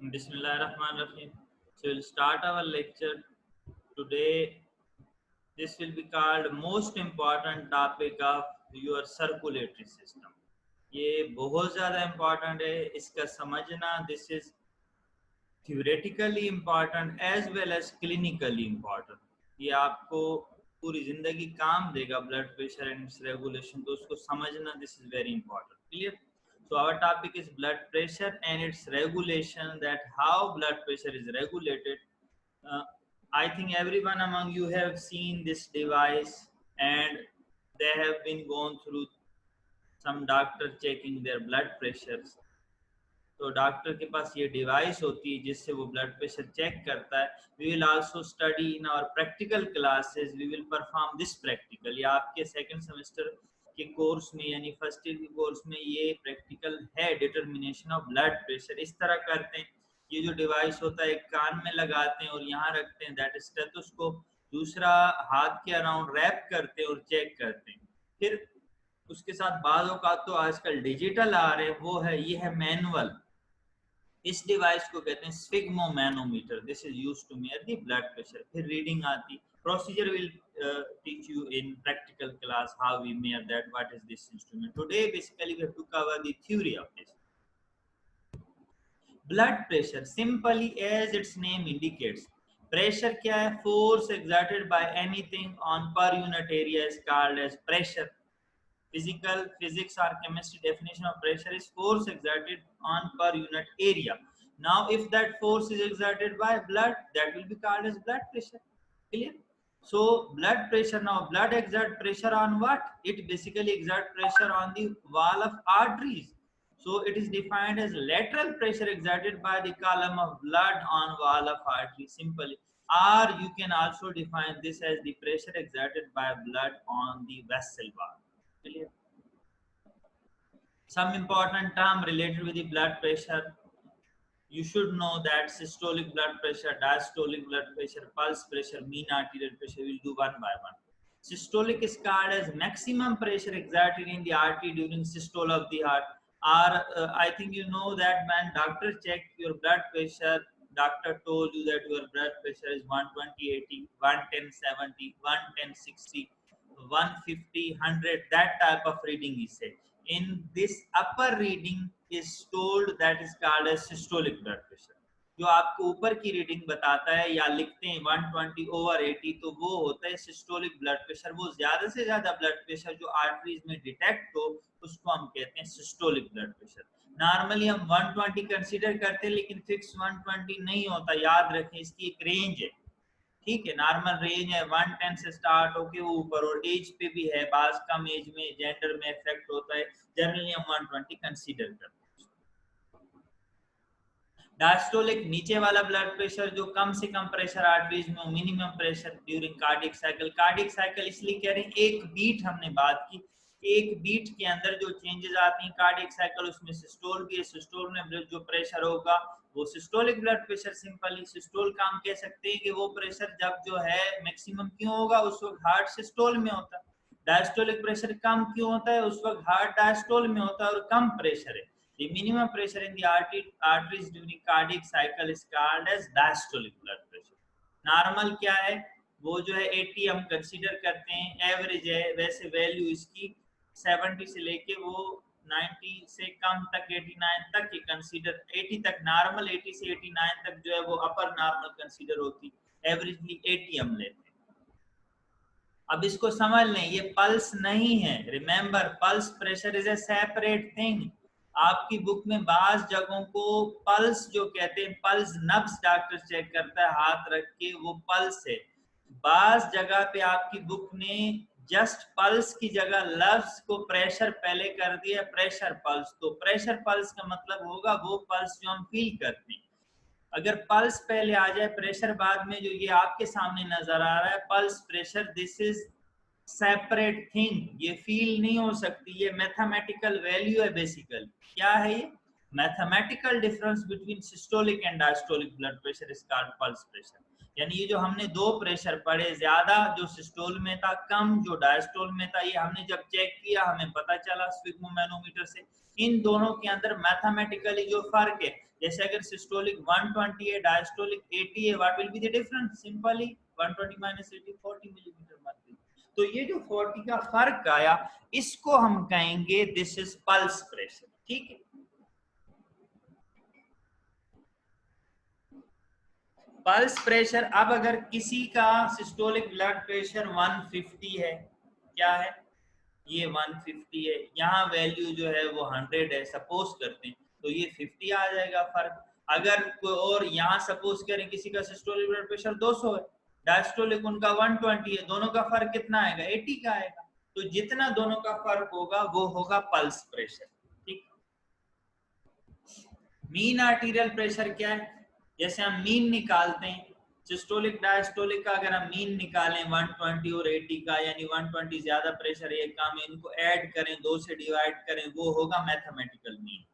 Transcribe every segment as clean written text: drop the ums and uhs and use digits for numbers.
Bismillahirrahmanirrahim. So we'll start our lecture today. This will be called most important topic of your circulatory system. ये बहुत ज़्यादा important है, इसका समझना. This is theoretically important as well as clinically important. ये आपको पूरी जिंदगी काम देगा. Blood pressure and it's regulation, तो उसको समझना this is very important. Clear? So our topic is blood pressure and its regulation, that how blood pressure is regulated. uh, I think everyone among you have seen this device, and they have been gone through some doctor checking their blood pressures. तो doctor के पास ये device होती है जिससे वो blood pressure check करता है. We will also study in our practical classes. We will perform this practical. या आपके सेकंड सेमेस्टर के कोर्स में यानी फर्स्ट ईयर के कोर्स में ये प्रैक्टिकल है, डिटर्मिनेशन ऑफ ब्लड प्रेशर. इस तरह करते हैं. ये जो डिवाइस होता है एक कान में लगाते हैं और यहाँ रखते हैं, दैट स्टेथोस्कोप. दूसरा हाथ के अराउंड रैप करते हैं और चेक करते हैं. फिर उसके साथ बाद औकात तो आजकल डिजिटल आ रहे हैं, वो है, ये है मैनुअल. इस डिवाइस को कहते हैं sphygmomanometer. This is used to measure the blood pressure. फिर रीडिंग आती. Procedure will teach you in practical class how we measure that, what is this instrument. Today basically we have to cover the theory of this. Blood pressure, simply as its name indicates, pressure क्या है? Force exerted by anything on per unit area is called as pressure. Physics or chemistry definition of pressure is force exerted on per unit area. Now if that force is exerted by blood, that will be called as blood pressure. Clear? So blood pressure, now blood exert pressure on what? It basically exert pressure on the wall of arteries. So it is defined as lateral pressure exerted by the column of blood on wall of artery, simply. Or you can also define this as the pressure exerted by blood on the vessel wall. Clear? Some important term related with the blood pressure. You should know that systolic blood pressure, diastolic blood pressure, pulse pressure, mean arterial pressure. We'll do one by one. Systolic is called as maximum pressure exerted in the artery during systole of the heart. Or I think you know that when doctor checked your blood pressure, doctor told you that your blood pressure is 120/80, 110/70, 110/60, 150, 100, that type of reading is said. In this upper reading is told, that is called as systolic blood pressure. जो आपको ऊपर की reading बताता है या लिखते हैं 120/80, तो वो होता है सिस्टोलिक ब्लड प्रेशर. वो ज्यादा से ज्यादा ब्लड प्रेशर जो आर्टरीज में डिटेक्ट हो उसको हम कहते हैं सिस्टोलिक ब्लड प्रेशर. नॉर्मली हम 120 कंसीडर करते हैं, लेकिन फिक्स 120 नहीं होता. याद रखें, इसकी एक रेंज है. ठीक है, नॉर्मल रेंज है 110 से स्टार्ट होके वो ऊपर, और एज पे भी है. बाज कम एज में जेंडर में इफेक्ट होता है. जनरली हम 120 कंसीडर करते हैं. डायस्टोलिक नीचे वाला ब्लड प्रेशर, जो कम से कम प्रेशर आर्टरीज में, minimum pressure during cardiac cycle. Cardiac cycle इसलिए कह रहे हैं, एक बीट हमने बात की, एक बीट के अंदर जो चेंजेस आती हैं कार्डियक साइकिल, उसमें सिस्टोल भी है. सिस्टोल में जो प्रेशर होगा वो systolic blood pressure. Simply systole का हम कह सकते हैं कि वो प्रेशर जब जो है मैक्सिमम क्यों होगा, उस वक्त हार्ट सिस्टोल में होता है. डायस्टोलिक प्रेशर कम क्यों होता है, उस वक्त हार्ट डायस्टोल में होता है और कम प्रेशर है. The minimum pressure in the arteries during cardiac cycle is called as diastolic blood pressure. Normal क्या है, वो जो है 80 हम कंसीडर करते हैं, एवरेज है. वैसे वैल्यू इसकी 70 से लेके वो 90 से कम तक 89 तक ही कंसीडर. 80 तक नॉर्मल, 80 से 89 तक जो है वो अपर नॉर्मल कंसीडर होती. एवरेजली 80 हम लेते हैं. अब इसको समझ लें, ये पल्स नहीं है. Remember, pulse pressure is a separate thing. आपकी बुक में बाज जगहों को पल्स जो कहते हैं, पल्स नब्स डॉक्टर चेक करता है हाथ रख के, वो पल्स है. बाज जगह पे आपकी बुक ने जस्ट पल्स की जगह लफ्ज को प्रेशर पहले कर दिया, प्रेशर पल्स. तो प्रेशर पल्स का मतलब होगा वो पल्स जो हम फील करते हैं. अगर पल्स पहले आ जाए, प्रेशर बाद में, जो ये आपके सामने नजर आ रहा है pulse pressure, this is separate thing. ये फील नहीं हो सकती. ये मैथमेटिकल वैल्यू है बेसिकली. क्या है ये? Mathematical difference between systolic and diastolic blood pressure is called pulse pressure. यानी ये जो हमने दो प्रेशर पढ़े, ज्यादा जो सिस्टोल में था, कम जो डायस्टोल में था, ये हमने जब चेक किया हमें पता चला स्फिग्मोमैनोमीटर से। इन दोनों के अंदर मैथमेटिकली जो फर्क है, जैसे अगर सिस्टोलिक 120 है, डायस्टोलिक 80 है, what will be the difference? Simply 120 minus 80 40 millimetre mercury. तो ये जो 40 का फर्क आया, इसको हम कहेंगे दिस इज पल्स प्रेशर। ठीक है, पल्स प्रेशर। अब अगर किसी का सिस्टोलिक ब्लड प्रेशर 150 है, क्या है ये 150 है, यहाँ वैल्यू जो है वो 100 है, सपोज करते हैं, तो ये 50 आ जाएगा फर्क। अगर कोई और यहाँ सपोज करें किसी का सिस्टोलिक ब्लड प्रेशर 200 है, डायस्टोलिक उनका 120 है, दोनों का फर्क कितना आएगा? 80 का आएगा। तो जितना दोनों का फर्क होगा वो होगा पल्स प्रेशर। ठीक, मीन आर्टीरियल प्रेशर क्या है? जैसे हम मीन निकालते हैं सिस्टोलिक डायस्टोलिक का, अगर हम मीन निकालें 120 और 80 का, यानी 120 ज्यादा प्रेशर है, कम है, इनको ऐड करें, 2 से डिवाइड करें, वो होगा मैथमेटिकल मीन।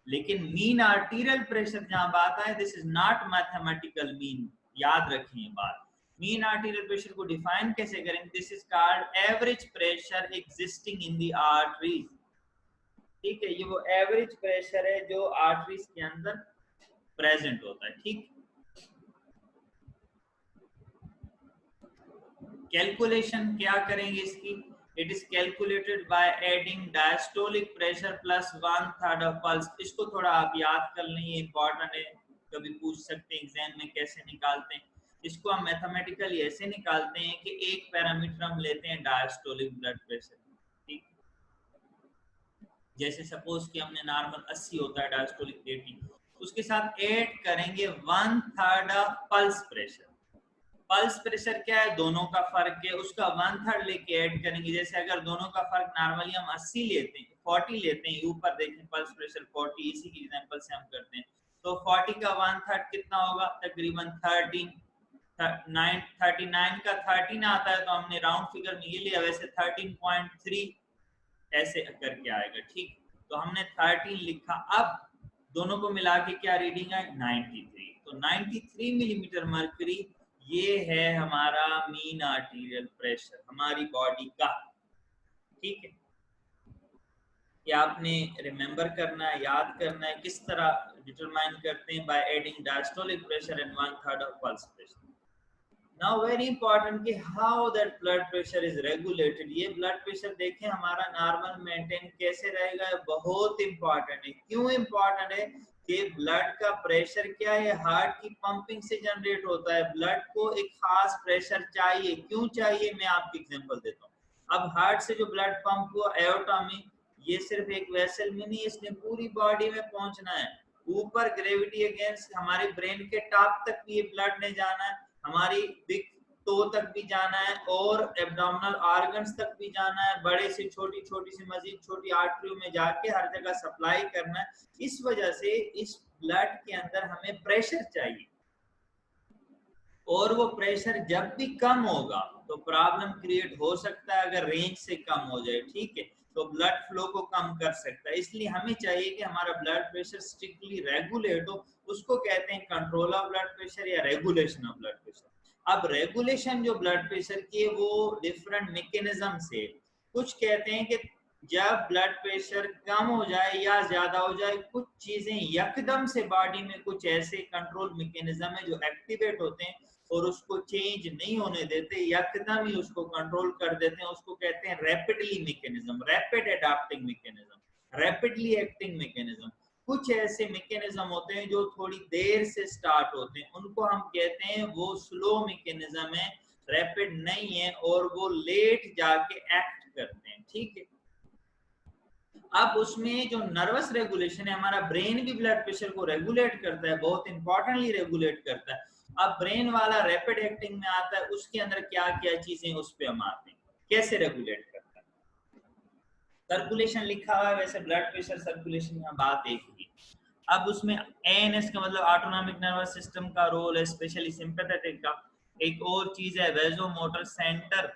लेकिन मीन आर्टीरियल प्रेशर जहां बात आए, this is not mathematical mean, याद रखें ये बात। मीन आर्टीरियल प्रेशर को डिफाइन कैसे करें? This is called average pressure existing in the arteries. ठीक है, ये वो एवरेज प्रेशर है जो आर्टरीज के अंदर प्रेजेंट होता है। ठीक, कैलकुलेशन क्या करेंगे इसकी? It is calculated by adding diastolic pressure plus 1/3 of pulse. इसको थोड़ा आप याद कर लें, ये इंपॉर्टेंट है, कभी पूछ सकते हैं एग्जाम में कैसे निकालते हैं इसको। हम मैथमेटिकली ऐसे निकालते हैं कि एक पैरामीटर हम लेते हैं डायस्टोलिक ब्लड प्रेशर। ठीक, जैसे सपोज कि हमने नॉर्मल 80 होता है, डायस्टोलिक 80, उसके साथ ऐड करेंगे 1/3 of pulse pressure. Pulse pressure क्या है? दोनों का फर्क है, उसका 1/3 लेके ऐड करेंगे। जैसे अगर दोनों का फर्क नॉर्मली हम 80 लेते हैं, 40 लेते हैं, ऊपर देखें पल्स प्रेशर 40, इसी की एग्जांपल से हम करते हैं, तो 40 का 1/3 कितना होगा? तकरीबन 13। 39 का 13 आता है, तो हमने राउंड फिगर में ये लिया, वैसे 13.3 ऐसे करके आएगा। ठीक, तो हमने 13 लिखा। अब दोनों को मिला के क्या रीडिंग है? 93। तो 93 मिलीमीटर मर्करी, ये है हमारा मीन आर्टीरियल प्रेशर हमारी बॉडी का। ठीक है, ये आपने रिमेंबर करना है, याद करना है। किस तरह डिटरमाइन करते हैं? By adding diastolic pressure and 1/3 of pulse pressure. Now very important कि how that blood pressure is regulated. ये ब्लड प्रेशर देखें हमारा नॉर्मल मेंटेन कैसे रहेगा, बहुत इंपॉर्टेंट है। क्यों इंपॉर्टेंट है? कि ब्लड का प्रेशर क्या है? हार्ट की पंपिंग से जनरेट होता है। ब्लड को एक खास प्रेशर चाहिए। क्यों चाहिए? मैं आपको एग्जांपल देता हूँ। अब हार्ट से जो ब्लड पंप हुआ एओर्टा में, ये सिर्फ एक वेसल में नहीं, इसने पूरी बॉडी में पहुंचना है। ऊपर ग्रेविटी अगेंस्ट हमारे ब्रेन के टॉप तक भी ये ब्लड ने जाना है, हमारी बिग टो तक भी जाना है, और एब्डोमिनल ऑर्गन्स तक भी जाना है। बड़े से छोटी, छोटी से मजीद छोटी आर्टरियों में जाके हर जगह सप्लाई करना है। इस वजह से इस ब्लड के अंदर हमें प्रेशर चाहिए, और वो प्रेशर जब भी कम होगा तो प्रॉब्लम क्रिएट हो सकता है अगर रेंज से कम हो जाए। ठीक है, तो ब्लड फ्लो को कम कर सकता है। इसलिए हमें चाहिए कि हमारा ब्लड प्रेशर स्ट्रिक्टली रेगुलेट हो। उसको कहते हैं कंट्रोल ऑफ ब्लड प्रेशर या रेगुलेशन ऑफ ब्लड प्रेशर। अब रेगुलेशन जो ब्लड प्रेशर की है वो डिफरेंट मैकेनिज्म से, कुछ कहते हैं कि जब ब्लड प्रेशर कम हो जाए या ज्यादा हो जाए, कुछ चीजें यकदम से बॉडी में, कुछ ऐसे कंट्रोल मैकेनिज्म है जो एक्टिवेट होते हैं और उसको चेंज नहीं होने देते, यकदम ही उसको कंट्रोल कर देते हैं। उसको कहते हैं rapidly mechanism, rapid adopting mechanism, rapidly acting mechanism. कुछ ऐसे मैकेनिज्म होते हैं जो थोड़ी देर से स्टार्ट होते हैं, उनको हम कहते हैं वो स्लो मैकेनिज्म है, रैपिड नहीं है, और वो लेट जाके एक्ट करते हैं। ठीक है, अब उसमें जो नर्वस रेगुलेशन है, हमारा ब्रेन भी ब्लड प्रेशर को रेगुलेट करता है, बहुत इंपॉर्टेंटली रेगुलेट करता है। अब ब्रेन वाला रैपिड एक्टिंग में आता है, उसके अंदर क्या क्या चीजें, उस पे हम आते हैं कैसे रेगुलेट करता है। सर्कुलेशन लिखा हुआ है, वैसे ब्लड प्रेशर सर्कुलेशन में बात एक ही। अब उसमें एएनएस का मतलब ऑटोनॉमिक नर्वस सिस्टम का रोल है, स्पेशली सिंपैथेटिक का। एक और चीज है vasomotor centre,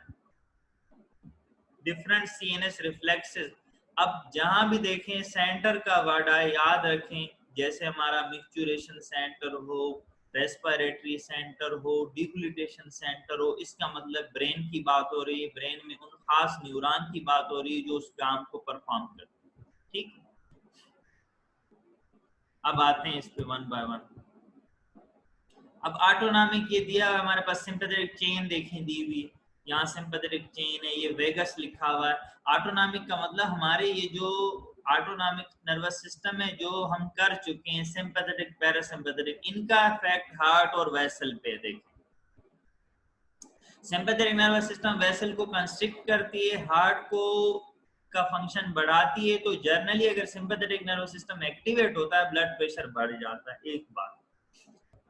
different CNS reflexes. अब जहां भी देखें सेंटर का वर्ड आए, याद रखें, जैसे हमारा मिक्चुरेशन सेंटर हो, रेस्पिरेटरी सेंटर हो, डिग्लिटेशन सेंटर हो, इसका मतलब ब्रेन की बात हो रही है, ब्रेन में उन खास न्यूरॉन की बात हो रही है जो उस काम को परफॉर्म करते हैं। ठीक, अब आते हैं इस पे वन बाय वन। अब ऑटोनॉमिक ये दिया हमारे पास, सिंपैथेटिक चेन देखें दी हुई, यहाँ सिंपैथेटिक चेन है, ये वेगस लिखा हुआ है। ऑटोनॉमिक का मतलब हमारे ये जो ऑटोनॉमिक नर्वस सिस्टम है जो हम कर चुके हैं, सिंपैथेटिक पैरासिम्पैथेटिक, इनका इफेक्ट हार्ट और वेसल पे देखें। सिंपैथेटिक नर्वस सिस्टम वेसल को कंस्ट्रिक्ट करती है, हार्ट को का फंक्शन बढ़ाती है। तो जनरली अगर सिंपैथेटिक नर्वस सिस्टम एक्टिवेट होता है ब्लड प्रेशर बढ़ जाता है, एक बात।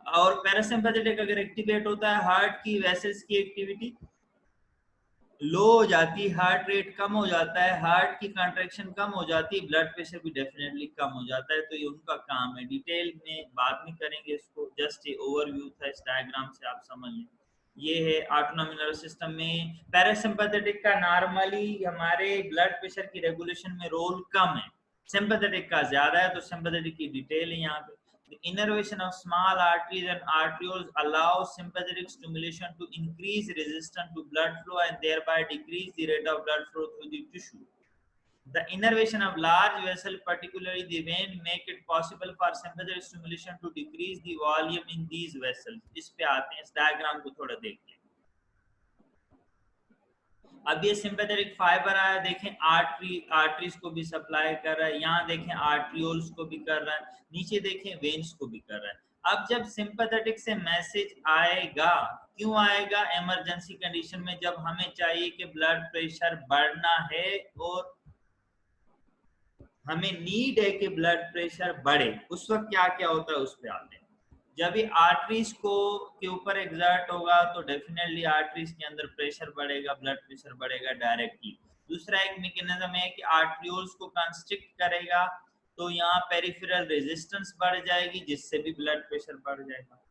और पैरासिम्पैथेटिक अगर एक्टिवेट होता है, हार्ट की वेसल्स की एक्टिविटी लो हो जाती है, हार्ट रेट कम हो जाता है, हार्ट की कंट्रैक्शन कम हो जाती है, ब्लड प्रेशर भी डेफिनेटली कम हो जाता है। तो ये उनका काम है, डिटेल में बाद में करेंगे इसको, जस्ट ये ओवरव्यू था, इस डायग्राम से आप समझ लें। ये है ऑटोनॉमिक नर्वस सिस्टम में पैरासिम्पैथेटिक का नॉर्मली हमारे ब्लड प्रेशर की रेगुलेशन में रोल कम है, सिंपैथेटिक का ज्यादा है। तो सिंपैथेटिक की डिटेल है यहाँ पे। The innervation of small arteries and arterioles allows sympathetic stimulation to increase resistance to blood flow and thereby decrease the rate of blood flow through the tissue. The innervation of large vessel, particularly the vein, make it possible for sympathetic stimulation to decrease the volume in these vessels. इस पे आते हैं, इस diagram को थोड़ा देख लें। अब ये सिंपैथेटिक फाइबर आया, देखें आर्टरीज को भी सप्लाई कर रहा है, यहाँ देखें आर्ट्रियोल्स को भी कर रहा है, नीचे देखें वेन्स को भी कर रहा है। अब जब सिंपैथेटिक से मैसेज आएगा, क्यों आएगा? इमरजेंसी कंडीशन में, जब हमें चाहिए कि ब्लड प्रेशर बढ़ना है और हमें नीड है कि ब्लड प्रेशर बढ़े, उस वक्त क्या क्या होता है उस पर आते हैं। जब ये आर्टरीज को के ऊपर एग्जर्ट होगा तो डेफिनेटली आर्टरीज के अंदर प्रेशर बढ़ेगा, ब्लड प्रेशर बढ़ेगा डायरेक्टली। दूसरा एक मैकेनिज्म है कि आर्ट्रियोल्स को कंस्ट्रिक्ट करेगा, तो यहाँ पेरिफेरल रेजिस्टेंस बढ़ जाएगी जिससे भी ब्लड प्रेशर बढ़ जाएगा।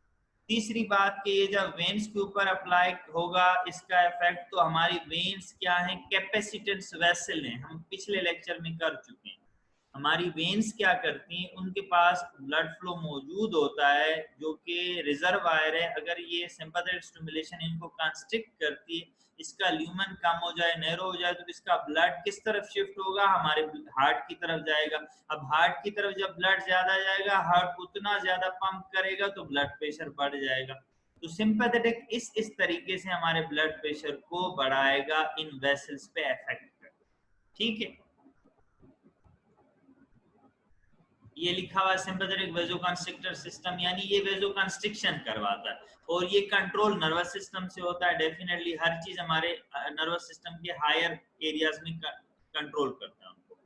तीसरी बात कि ये जब वेन्स के ऊपर अप्लाई होगा इसका इफेक्ट, तो हमारी वेन्स क्या है? कैपेसिटेंस वेसल हैं, हम पिछले लेक्चर में कर चुके हैं। हमारी वेन्स क्या करती हैं? उनके पास ब्लड फ्लो मौजूद होता है जो कि रिजर्वायर है। अगर ये सिंपैथेटिक स्टिमुलेशन इनको कंस्ट्रिक्ट करती है, इसका ल्यूमन कम हो जाए, नैरो हो जाए, तो इसका ब्लड किस तरफ शिफ्ट होगा? हमारे हार्ट की तरफ जाएगा। अब हार्ट की तरफ जब ब्लड ज्यादा जाएगा, हार्ट उतना ज्यादा पंप करेगा तो ब्लड प्रेशर बढ़ जाएगा। तो सिंपैथेटिक इस तरीके से हमारे ब्लड प्रेशर को बढ़ाएगा, इन वेसल्स पे इफेक्ट कर। ठीक है, ये लिखा हुआ सिंपैथेटिक वेसोकंस्ट्रिक्टर सिस्टम, यानी ये वेसोकंस्ट्रिक्शन करवाता है और ये कंट्रोल नर्वस सिस्टम से होता है। डेफिनेटली हर चीज हमारे नर्वस सिस्टम के हायर एरियाज में कंट्रोल करता है उनको।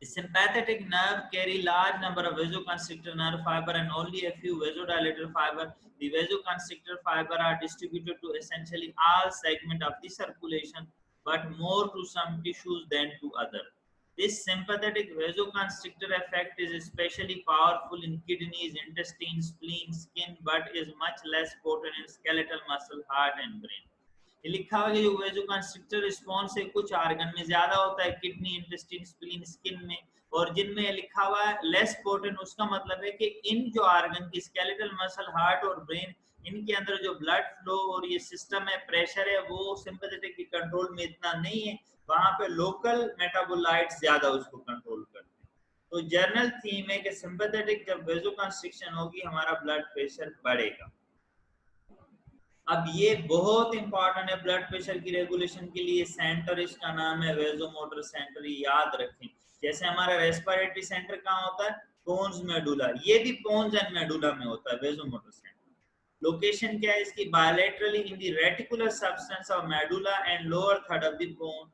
The sympathetic nerve carry large number of vasoconstrictor nerve fiber and only a few vasodilator fiber. The vasoconstrictor fiber are distributed to essentially all segments of the circulation, but more to some tissues than to others. This sympathetic vasoconstrictor effect is especially powerful in kidneys, intestines, spleen, skin, but is much less potent in skeletal muscle, heart and brain. ये लिखा हुआ है कि जो वेसोकंस्ट्रिक्टर response है कुछ organ में ज्यादा होता है, किडनी, इंटेस्टाइन, स्प्लीन, स्किन में, और जिनमें लिखा हुआ है लेस पोटेंट, उसका मतलब है कि इन जो ऑर्गन की स्केलेटल मसल, हार्ट और ब्रेन, इनके अंदर जो ब्लड फ्लो और ये सिस्टम है, प्रेशर है, वो सिंपैथेटिक की कंट्रोल में इतना नहीं है, वहां पे लोकल मेटाबोलाइट्स ज्यादा उसको कंट्रोल करते हैं। तो जर्नल थीम है कि सिंपैथेटिक जब वेसोकंस्ट्रिक्शन होगी हमारा ब्लड प्रेशर बढ़ेगा। अब ये बहुत इंपॉर्टेंट है ब्लड प्रेशर की रेगुलेशन के लिए। सेंटर इसका नाम है वेसोमोटर सेंटर, याद रखें। जैसे हमारा रेस्पिरेटरी सेंटर कहाँ होता है? पोन्स मेडुला, ये भी पोन्स एंड मेडुला में होता है वेसोमोटर सेंटर। लोकेशन क्या है इसकी? Bilaterally in the reticular substance of medulla and lower third of the pons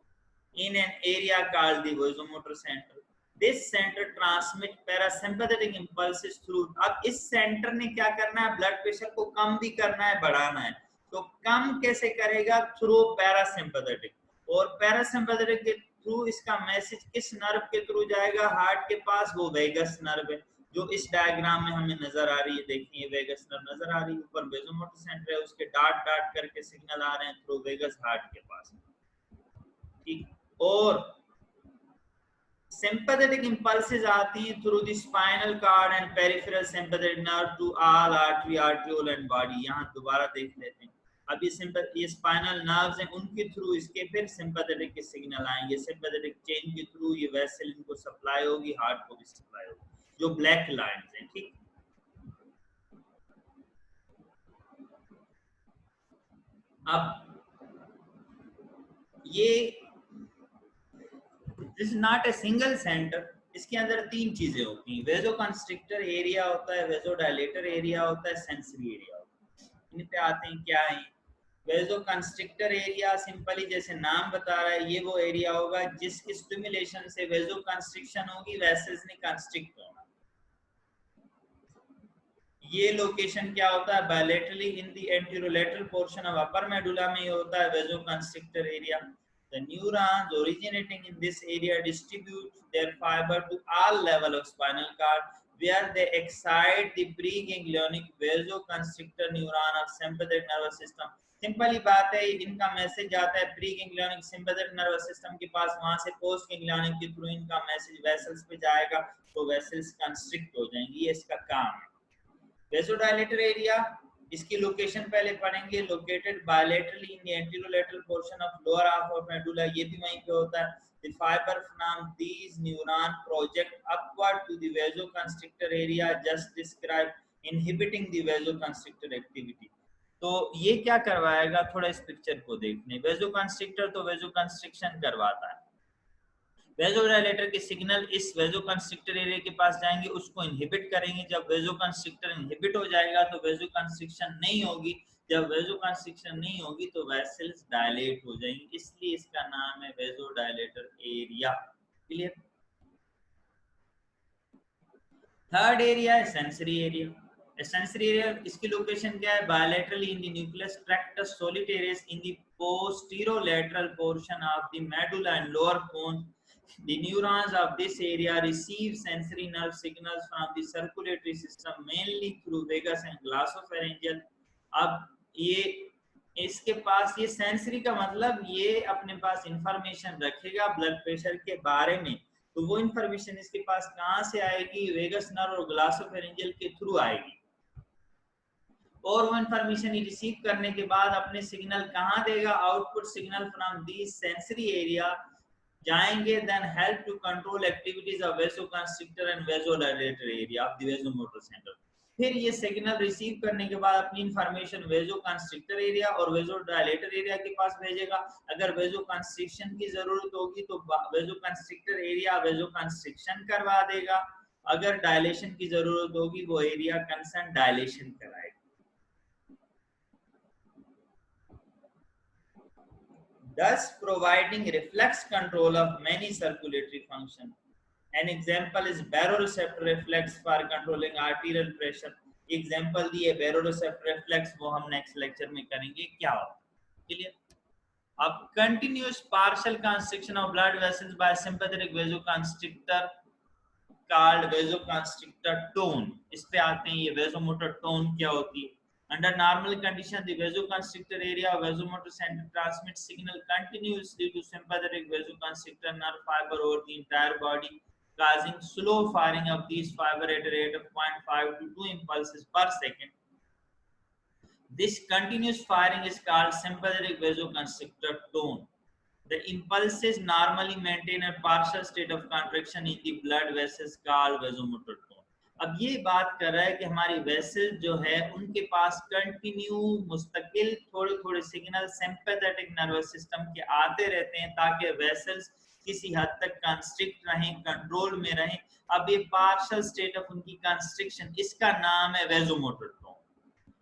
in an area called the vasomotor center. This center transmit parasympathetic impulses through. अब इस centre ने क्या करना है? ब्लड प्रेशर को कम भी करना है, बढ़ाना है। तो कम कैसे करेगा? Through parasympathetic. और पैरासिम्पैथेटिक के थ्रू इसका मैसेज किस नर्व के थ्रू जाएगा? हार्ट के पास, वो वेगस नर्व है जो इस डायग्राम में हमें नजर आ रही है। देखिए वेगस नर्व नजर आ रही है, ऊपर वेसोमोटर सेंटर है, उसके डॉट डॉट करके सिग्नल आ रहे हैं थ्रू वेगस हार्ट के पास। ठीक, और Sympathetic impulses आती हैं through the spinal cord and peripheral sympathetic nerve to all artery, arteriole and body. यहाँ दोबारा देख लेते हैं. अब ये स्पाइनल नर्व्स हैं, उनके थ्रू इसके फिर सिंपैथेटिक के सिग्नल आएंगे. सिंपैथेटिक चेन के थ्रू ये वेसल इनको सप्लाई होगी, हार्ट को भी सप्लाई होगी. जो ब्लैक लाइंस हैं, ठीक. अब ये this is not a single centre. इसके अंदर तीन चीजें होती हैं. वेजो कंस्ट्रिक्टर एरिया होता है, वेजो डायलेटर एरिया होता है, सेंसरी एरिया होता है. इन पे आते हैं. क्या है वेजो कंस्ट्रिक्टर एरिया? सिंपली जैसे नाम बता रहा है, ये वो एरिया होगा जिसकी स्टिमुलेशन से वेजो कंस्ट्रिक्शन होगी, वेसल्स ने कंस्ट्रिक्ट होना. ये लोकेशन क्या होता है? Bilaterally in the anterolateral portion of upper medulla में होता है vasoconstrictor area. The neurons originating in this area distribute their fiber to all level of spinal cord, where they excite the preganglionic vasoconstrictor neuron of sympathetic nervous system. Simply बात है, इनका message जाता है प्रीगैंग्लियोनिक sympathetic nervous system के पास, वहां से post ganglionic के through इनका मैसेज वेसल्स पे जाएगा, तो वेसल्स कंस्ट्रिक्ट हो जाएंगी. ये इसका काम है. वेसोडायलेटर एरिया, इसकी लोकेशन पहले पढ़ेंगे. Located bilaterally in the anterolateral portion of lower half of medulla. ये भी वहीं पे होता है. The fibre from these neuron project upward to the vasoconstrictor area just describe, inhibiting the vasoconstrictor activity. तो ये क्या करवाएगा? थोड़ा इस पिक्चर को देखने. वेसोकंस्ट्रिक्टर तो वेसोकंस्ट्रिक्शन करवाता है. वेसोडायलेटर के सिग्नल इस वेसोकंस्ट्रिक्टर एरिया के पास जाएंगे, उसको इनहिबिट करेंगे. जब वेसोकंस्ट्रिक्टर इनहिबिट हो जाएगा तो वेसोकंस्ट्रिक्शन नहीं होगी. जब वेसोकंस्ट्रिक्शन नहीं होगी तो वेसल्स डायलेट हो जाएंगी. इसलिए इसका नाम है vasodilator area. Clear? Third area है सेंसरी एरिया. सेंसरी एरिया, इसकी लोकेशन क्या है? Bilaterally in the nucleus tractus solitarius in the posterolateral portion of the medulla and lower bone. The neurons of this area receive sensory nerve signals from the circulatory system mainly through vagus and glossopharyngeal. अब ये इसके पास ये sensory का मतलब ये अपने पास information रखेगा blood pressure के बारे में. तो वो इंफॉर्मेशन इसके पास कहाँ से आएगी? वेगस नर्व और ग्लॉसोफेरेंजियल के थ्रू आएगी. और वो इंफॉर्मेशन रिसीव करने के बाद अपने सिग्नल कहाँ देगा? Output signal from this sensory area जाएंगे. Then help to control activities of vasoconstrictor and vasodilator area of the vasomotor centre. फिर ये सिग्नल रिसीव करने के बाद अपनी इंफॉर्मेशन वेसोकंस्ट्रिक्टर एरिया और वेसोडायलेटर एरिया के पास भेजेगा. अगर वेसोकंस्ट्रिक्शन की जरूरत होगी तो वेसोकंस्ट्रिक्टर एरिया वेसोकंस्ट्रिक्शन करवा देगा. अगर डायलेशन की जरूरत होगी वो एरिया कंसर्न डायलेशन कराएगा. thus providing reflex control of many circulatory functions. An example is baroreceptor reflex for controlling arterial pressure. Example दिए baroreceptor reflex, वो हम next lecture में करेंगे क्या होता है. क्लियर? अब continuous partial constriction of blood vessels by sympathetic vasoconstrictor called vasoconstrictor tone. इस पे आते हैं. ये vasomotor tone क्या होती है? Under normal condition, the vasoconstrictor area of vasomotor center transmits signal continuously to sympathetic vasoconstrictor nerve fiber over the entire body, causing slow firing of these fiber at a rate of 0.5 to 2 impulses per second. This continuous firing is called sympathetic vasoconstrictor tone. The impulses normally maintain a partial state of contraction in the blood vessels called vasomotor tone. अब ये बात कर रहा है कि हमारी vessel जो है उनके पास कंटिन्यू मुस्तकिल थोड़े थोड़े सिग्नल सिंपैथेटिक नर्वस सिस्टम के आते रहते हैं ताकि वेसल्स किसी हद तक कंस्ट्रिक्ट रहें, कंट्रोल में रहें. अब ये पार्शियल स्टेट ऑफ उनकी कंस्ट्रिक्शन, इसका नाम है वेसोमोटर टोन.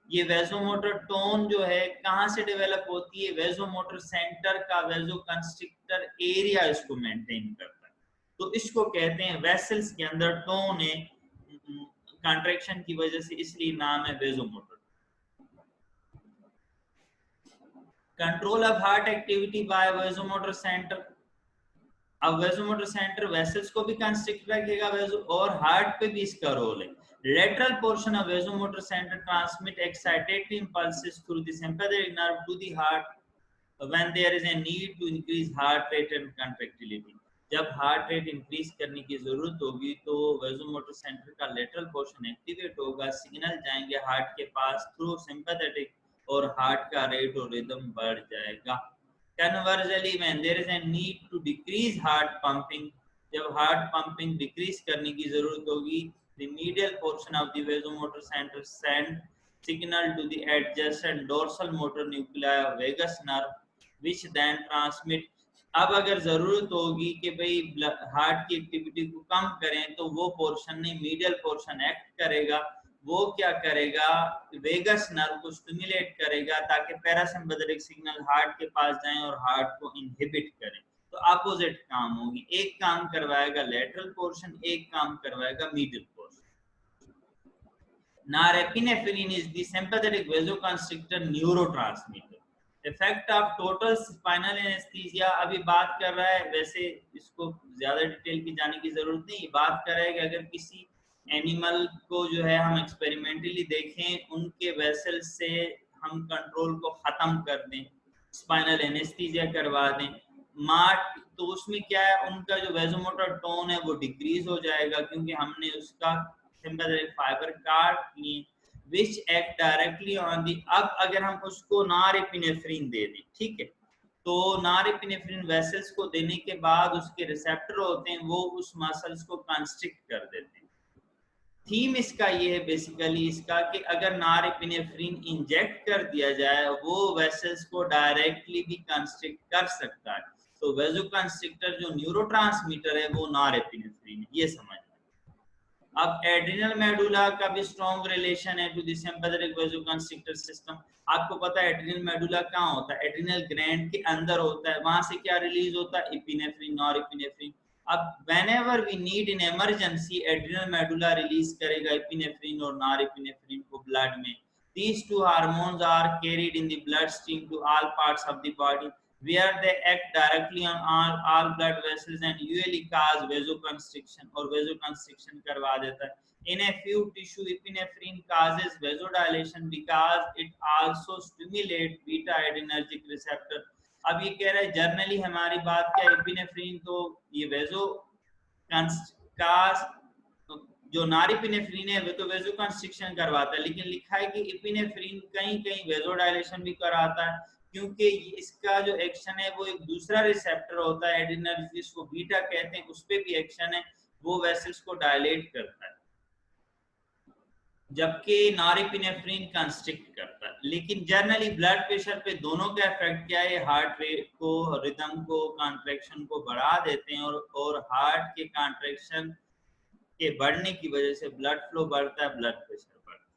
ये वेसोमोटर टोन जो है कहाँ से डेवलप होती है? वेसोमोटर सेंटर का वेसोकंस्ट्रिक्टर एरिया इसको मेंटेन करता है. तो इसको कहते हैं वेसल्स के अंदर टोन है कंट्रैक्शन की वजह से, इसलिए नाम है vasomotor. Control of heart activity by vasomotor centre. अब वेसोमोटर सेंटर वेसल्स को भी कंस्ट्रिक्ट रखेगा और हार्ट पे भी इसका रोल है. lateral portion of vasomotor center transmit excitatory impulses through the sympathetic nerve to the heart when there is a need to increase heart rate and contractility. जब heart rate increase करने की जरूरत होगी तो वेजोमोटर सेंटर का lateral portion activate होगा, signal जाएंगे heart के पास थ्रू सिंपैथेटिक, और हार्ट का रेट और रिदम बढ़ जाएगा। Conversely when there is a need to decrease heart pumping, जब हार्ट पंपिंग डिक्रीज करने की जरूरत होगी, the medial portion of the vasomotor centre send signal to the adjacent dorsal motor nuclei of vagus nerve which then transmit। अब अगर जरूरत होगी कि भाई हार्ट की एक्टिविटी को कम करें तो वो पोर्शन नहीं, मीडियल पोर्शन एक्ट करेगा। वो क्या करेगा, वेगस नर्व को स्टिमुलेट करेगा ताकि पैरासिम्पैथेटिक सिग्नल हार्ट के पास जाएं और हार्ट को इनहिबिट करें। तो अपोजिट काम होगी, एक काम करवाएगा लेटरल पोर्शन, एक काम करवाएगा medial portion. Norepinephrine is the sympathetic vasoconstrictor neurotransmitter. Effect of total spinal anaesthesia अभी बात कर रहा है, वैसे इसको ज्यादा डिटेल की जाने की जरूरत नहीं, बात कर रहा है कि अगर किसी एनिमल को जो है हम एक्सपेरिमेंटली देखें, उनके वेसल से हम कंट्रोल को खत्म कर दें, स्पाइनल एनेस्थीसिया करवा दें मार्ट, तो उसमें क्या है, उनका जो वेजोमोटर टोन है वो डिक्रीज हो जाएगा क्योंकि हमने उसका सिंपैथेटिक फाइबर काट लिए which act directly on the। अब अगर हम उसको नॉरएपिनेफ्रिन दे दें, ठीक है, तो नॉरएपिनेफ्रिन वेसल्स को देने के बाद उसके रिसेप्टर होते हैं, वो उस मसल्स को कंस्ट्रिक्ट कर देते हैं। थीम इसका ये है बेसिकली इसका कि अगर नॉरएपिनेफ्रिन इंजेक्ट कर दिया जाए वो वेसल्स को डायरेक्टली भी कंस्ट्रिक्ट कर सकता है। तो वेजोकंस्ट्रिक्टर जो न्यूरोट्रांसमीटर है वो नॉरएपिनेफ्रिन है, ये समझ। अब एड्रिनल मेडुला का भी स्ट्रॉन्ग रिलेशन है टू द सिंपैथेटिक वेजोकंस्ट्रिक्टर सिस्टम। आपको पता है एड्रिनल मेडुला कहाँ होता है, एड्रिनल ग्लैंड के अंदर होता है, वहां से क्या रिलीज होता है, एपिनेफ्रिन, नॉरएपिनेफ्रिन। अब whenever we need in emergency adrenal medulla release करेगा एपिनेफ्रिन और नॉरएपिनेफ्रिन को ब्लड में। These two hormones are carried in the bloodstream to all parts of the body where they act directly on all blood vessels and usually cause vasoconstriction और vasoconstriction करवा देता है। In a few tissue epinephrine causes vasodilation because it also stimulates beta adrenergic receptor। अब ये कह रहा है generally हमारी बात क्या, एपिनेफ्रिन तो ये वेजो जो नॉरएपिनेफ्रिन है वो तो वेजोकंस्ट्रिक्शन करवाता है, लेकिन लिखा है कि एपिनेफ्रिन कहीं कहीं वेजोडायलेशन भी कराता है क्योंकि इसका जो एक्शन है वो एक दूसरा रिसेप्टर होता है एड्रिनर्जिक, जिसको बीटा कहते हैं, उस पे भी एक्शन है, वो वेसल्स को डायलेट करता है, जबकि नॉरएपिनेफ्रिन कंस्ट्रिक्ट करता है। लेकिन जनरली ब्लड प्रेशर पे दोनों का इफेक्ट क्या है, हार्ट रेट को, रिदम को, कॉन्ट्रैक्शन को बढ़ा देते हैं और हार्ट के कॉन्ट्रैक्शन के बढ़ने की वजह से ब्लड फ्लो बढ़ता है, ब्लड प्रेशर बढ़ता है।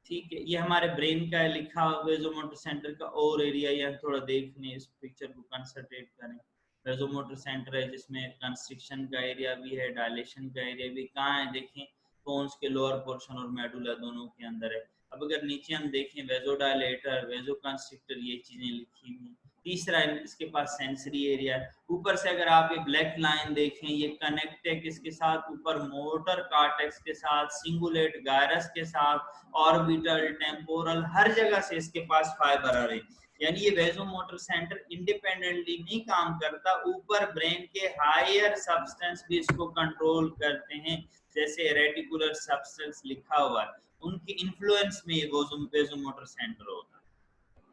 ठीक है, ये हमारे ब्रेन का है लिखा वेजोमोटर सेंटर का और एरिया, या थोड़ा देख लें, इस पिक्चर को कंसंट्रेट करें। वेजोमोटर सेंटर है जिसमें कंस्ट्रिक्शन का एरिया भी है, डायलेशन का एरिया भी, कहाँ है देखें, पोन्स के लोअर पोर्शन और मेडुला दोनों के अंदर है। अब अगर नीचे हम देखें वेजोडायलेटर, वेजोकंस्ट्रिक्टर, ये चीजें लिखी हुई। तीसरा इसके पास सेंसरी एरिया है। ऊपर से अगर आप ये ब्लैक लाइन देखें, ये कनेक्ट है किसके साथ, ऊपर मोटर कार्टेक्स के साथ, सिंगुलेट गायरस के साथ, ऑर्बिटल, टेम्पोरल, हर जगह से इसके पास फाइबर आ रही है। यानी ये वेजोमोटर सेंटर इंडिपेंडेंटली नहीं काम करता, ऊपर ब्रेन के हायर सब्सटेंस भी इसको कंट्रोल करते हैं, जैसे रेटिकुलर सब्सटेंस लिखा हुआ है, उनकी इन्फ्लुएंस में ये वेजोमोटर सेंटर होता है।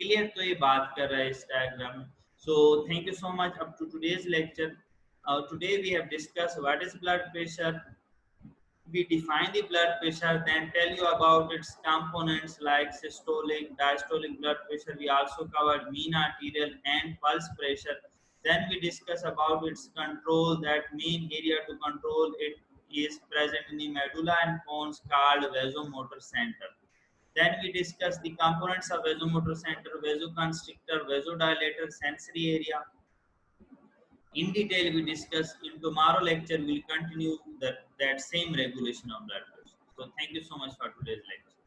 क्लियर, तो ये बात कर रहा है इस डायग्राम में। So thank you so much up to today's lecture. Today we have discussed what is blood pressure, we define the blood pressure, then tell you about its components like systolic, diastolic blood pressure. We also covered mean arterial and pulse pressure. Then we discuss about its control, that main area to control it is present in the medulla and pons called vasomotor center. Then we discuss the components of vasomotor center, vasoconstrictor, vasodilator, sensory area. In detail we discuss. In tomorrow lecture we'll continue that same regulation of blood pressure. So thank you so much for today's lecture.